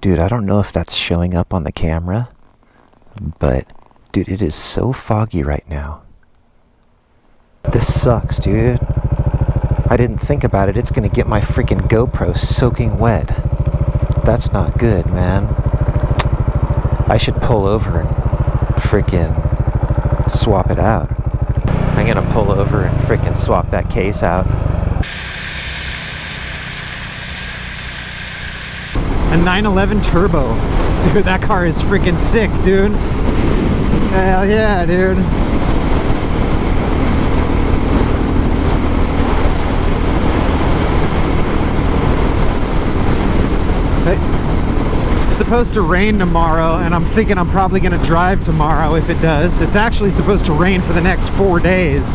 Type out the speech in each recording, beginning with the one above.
Dude, I don't know if that's showing up on the camera, but dude, it is so foggy right now. This sucks, dude. I didn't think about it. It's gonna get my freaking GoPro soaking wet. That's not good, man. I should pull over and freaking swap it out. I'm gonna pull over and freaking swap that case out. A 911 Turbo. Dude, that car is freaking sick, dude. Hell yeah, dude. It's supposed to rain tomorrow, and I'm thinking I'm probably gonna drive tomorrow if it does. It's actually supposed to rain for the next 4 days,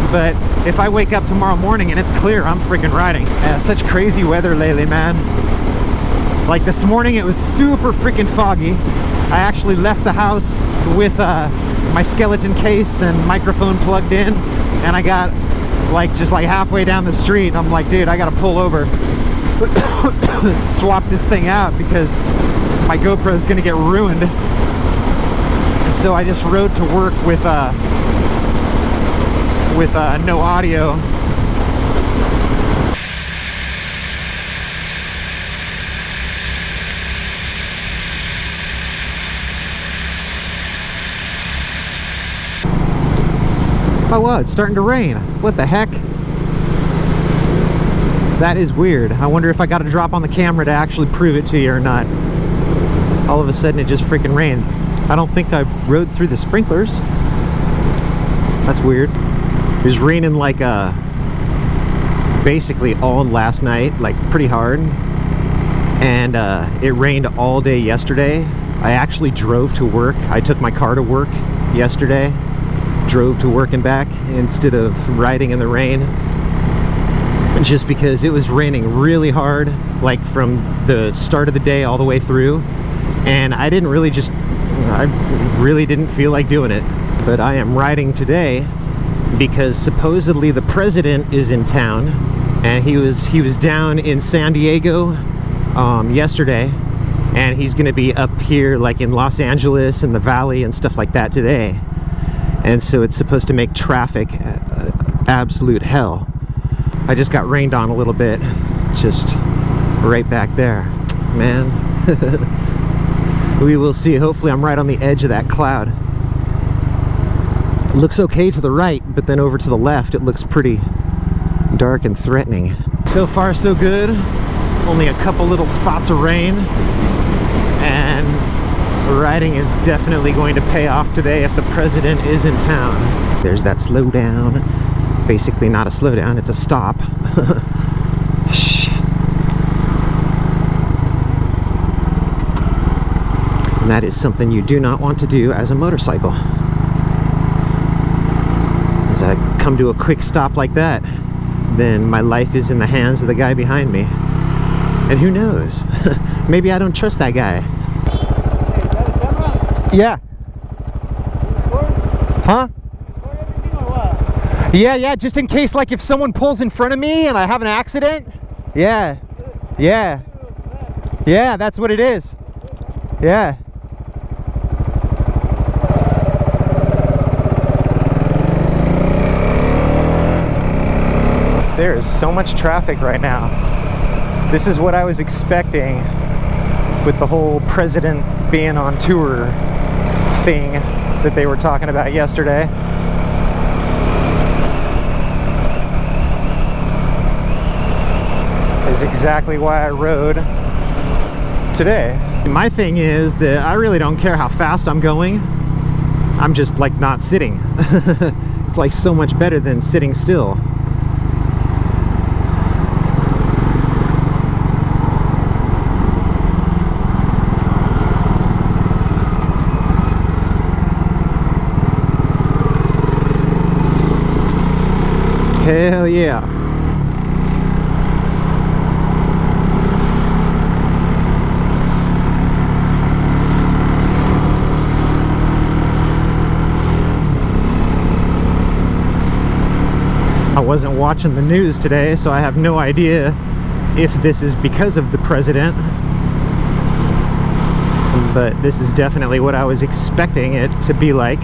but if I wake up tomorrow morning and it's clear, I'm freaking riding. Yeah, such crazy weather lately, man. Like this morning, it was super freaking foggy. I actually left the house with my skeleton case and microphone plugged in, and I got just halfway down the street, and I'm like, dude, I gotta pull over, swap this thing out because my GoPro is gonna get ruined. So I just rode to work with no audio. Oh, what? It's starting to rain. What the heck? That is weird. I wonder if I got to drop on the camera to actually prove it to you or not. All of a sudden it just freaking rained. I don't think I rode through the sprinklers. That's weird. It was raining basically all last night, pretty hard. And it rained all day yesterday. I actually drove to work. I took my car to work yesterday. Drove to work and back instead of riding in the rain, just because it was raining really hard, from the start of the day all the way through, and I really didn't feel like doing it. But I am riding today because supposedly the president is in town, and he was down in San Diego yesterday, and he's gonna be up here in Los Angeles and the Valley and stuff like that today. And so it's supposed to make traffic absolute hell. I just got rained on a little bit, just right back there. Man, we will see. Hopefully I'm right on the edge of that cloud. It looks okay to the right, but then over to the left it looks pretty dark and threatening. So far so good. Only a couple little spots of rain, and riding is definitely going to pay off today if the president is in town. There's that slowdown. Basically not a slowdown, it's a stop. And that is something you do not want to do as a motorcycle. As I come to a quick stop like that, then my life is in the hands of the guy behind me. And who knows? Maybe I don't trust that guy. Yeah. Huh? Yeah, just in case, if someone pulls in front of me and I have an accident. Yeah, that's what it is. Yeah. There is so much traffic right now. This is what I was expecting with the whole president being on tour thing that they were talking about yesterday. Is exactly why I rode today. My thing is that I really don't care how fast I'm going. I'm just not sitting. It's so much better than sitting still. Hell yeah. I wasn't watching the news today, so I have no idea if this is because of the president. but this is definitely what I was expecting it to be like.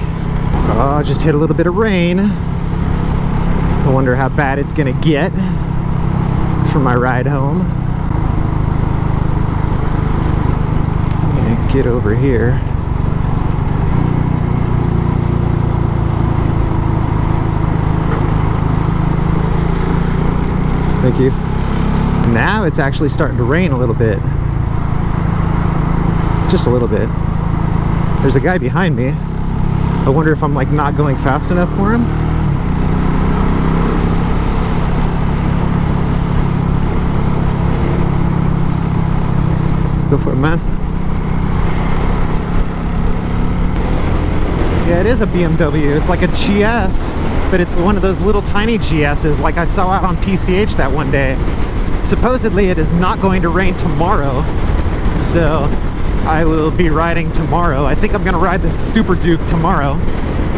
Oh, just hit a little bit of rain. I wonder how bad it's gonna get for my ride home. I'm gonna get over here. Thank you. Now it's actually starting to rain a little bit. Just a little bit. There's a guy behind me. I wonder if I'm like not going fast enough for him. Go for it, man. Yeah, it is a BMW. It's like a GS, but it's one of those little tiny GS's like I saw out on PCH that one day. Supposedly it is not going to rain tomorrow, so I will be riding tomorrow. I think I'm gonna ride the Super Duke tomorrow.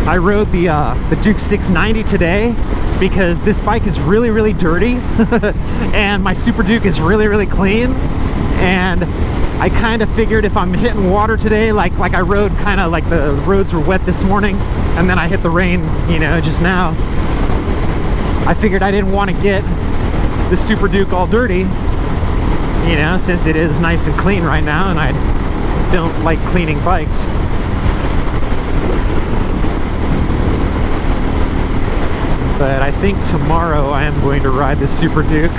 I rode the Duke 690 today because this bike is really, really dirty and my Super Duke is really, really clean. And I kind of figured if I'm hitting water today, like I rode kind of like the roads were wet this morning and then I hit the rain, you know, just now. I figured I didn't want to get the Super Duke all dirty, you know, since it is nice and clean right now and I don't like cleaning bikes. But I think tomorrow I am going to ride the Super Duke.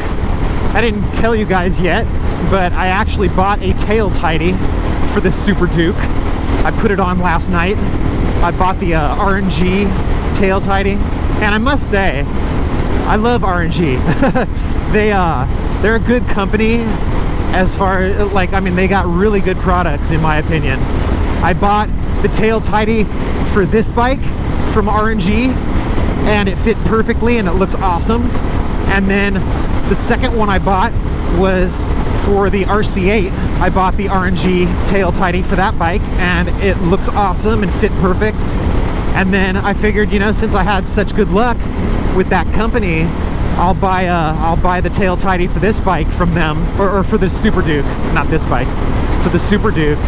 I didn't tell you guys yet, but I actually bought a tail tidy for the Super Duke. I put it on last night. I bought the R&G tail tidy, and I must say, I love R&G. They're a good company as far as, like, I mean, they got really good products in my opinion. I bought the tail tidy for this bike from R&G, and it fit perfectly and it looks awesome. And then the second one I bought was for the RC8. I bought the R&G tail tidy for that bike and it looks awesome and fit perfect. And then I figured, you know, since I had such good luck with that company, I'll buy the tail tidy for this bike from them, or for the Super Duke, not this bike, for the Super Duke.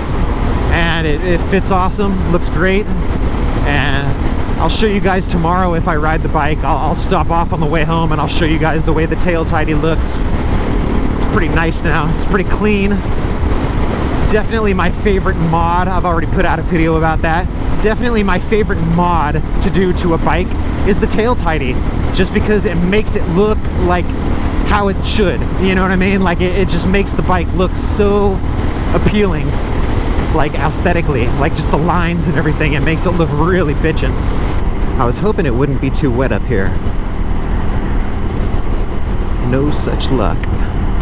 And it fits awesome, looks great, and I'll show you guys tomorrow if I ride the bike. I'll stop off on the way home and I'll show you guys the way the tail tidy looks. It's pretty nice now, it's pretty clean. Definitely my favorite mod. I've already put out a video about that. It's definitely my favorite mod to do to a bike is the tail tidy, just because it makes it look like how it should, you know what I mean? Like it just makes the bike look so appealing, like aesthetically, like just the lines and everything. It makes it look really bitchin'. I was hoping it wouldn't be too wet up here. No such luck.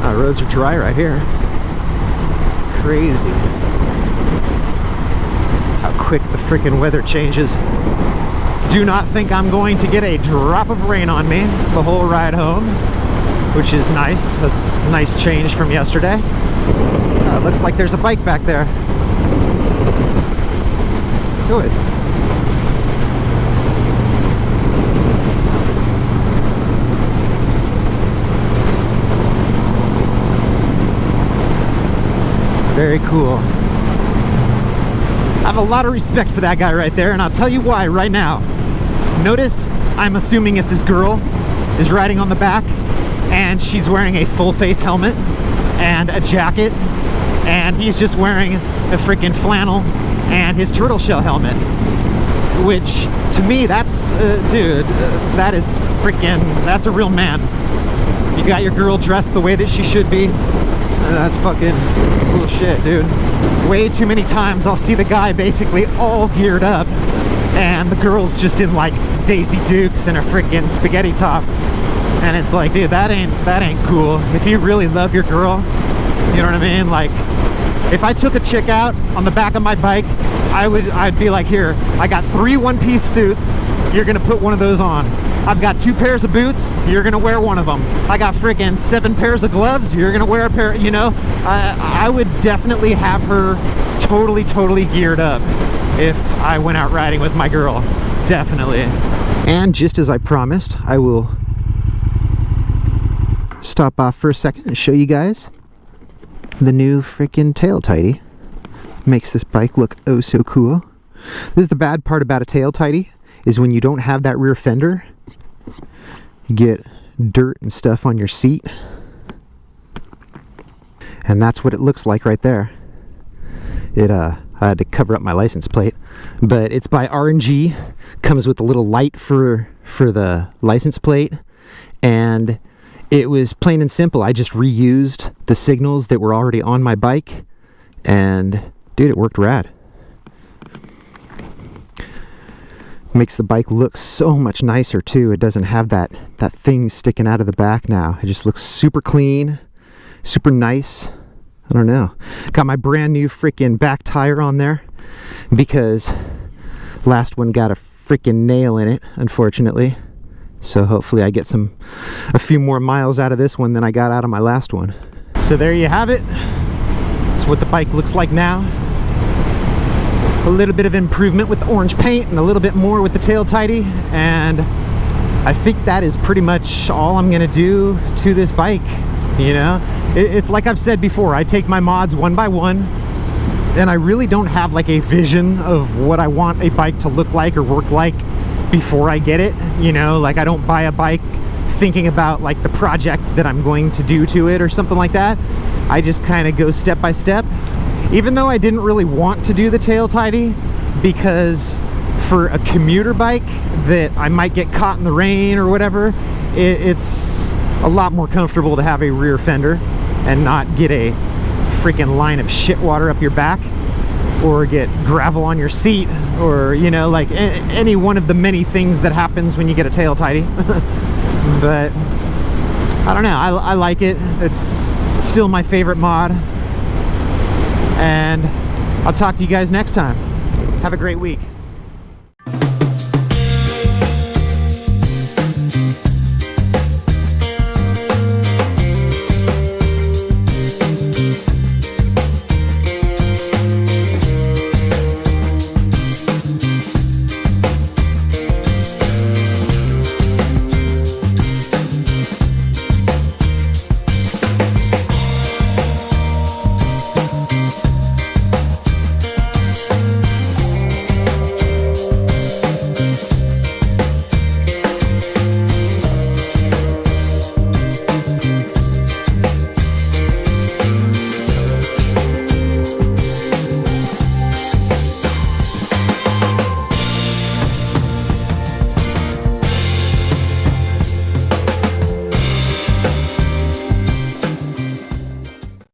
Roads are dry right here. Crazy how quick the freaking weather changes. Do not think I'm going to get a drop of rain on me the whole ride home, which is nice. That's a nice change from yesterday. Looks like there's a bike back there. Good. Very cool. I have a lot of respect for that guy right there, and I'll tell you why right now. Notice, I'm assuming it's his girl, is riding on the back, and she's wearing a full face helmet and a jacket, and he's just wearing a freaking flannel and his turtle shell helmet. Which, to me, that's, dude, that is freaking, that's a real man. You got your girl dressed the way that she should be. That's fucking cool shit, dude. Way too many times I'll see the guy basically all geared up and the girl's just in like Daisy Dukes and a freaking spaghetti top. And it's like, dude, that ain't cool. If you really love your girl, you know what I mean? Like, if I took a chick out on the back of my bike, I'd be like, here, I got 3 one-piece suits, you're gonna put one of those on. I've got 2 pairs of boots, you're gonna wear one of them. I got freaking 7 pairs of gloves, you're gonna wear a pair, you know? I would definitely have her totally geared up if I went out riding with my girl. Definitely. And just as I promised, I will stop off for a second and show you guys the new freaking tail tidy Makes this bike look oh so cool. This is the bad part about a tail tidy, is when you don't have that rear fender, you get dirt and stuff on your seat. And that's what it looks like right there. I had to cover up my license plate, but it's by R&G. Comes with a little light for the license plate, and it was plain and simple. I just reused the signals that were already on my bike, and dude, it worked rad. Makes the bike look so much nicer too. It doesn't have that thing sticking out of the back now. It just looks super clean, super nice. I don't know. Got my brand new freaking back tire on there because last one got a freaking nail in it, unfortunately. So hopefully I get a few more miles out of this one than I got out of my last one. So there you have it. That's what the bike looks like now. A little bit of improvement with the orange paint and a little bit more with the tail tidy, and I think that is pretty much all I'm gonna do to this bike. You know, it's like I've said before, I take my mods one by one, and I really don't have like a vision of what I want a bike to look like or work like before I get it. You know, like I don't buy a bike thinking about like the project that I'm going to do to it or something like that. I just kind of go step by step. Even though I didn't really want to do the tail tidy, because for a commuter bike that I might get caught in the rain or whatever, it's a lot more comfortable to have a rear fender and not get a freaking line of shit water up your back or get gravel on your seat, or you know, like any one of the many things that happens when you get a tail tidy. But I don't know, I like it. It's still my favorite mod, and I'll talk to you guys next time. Have a great week.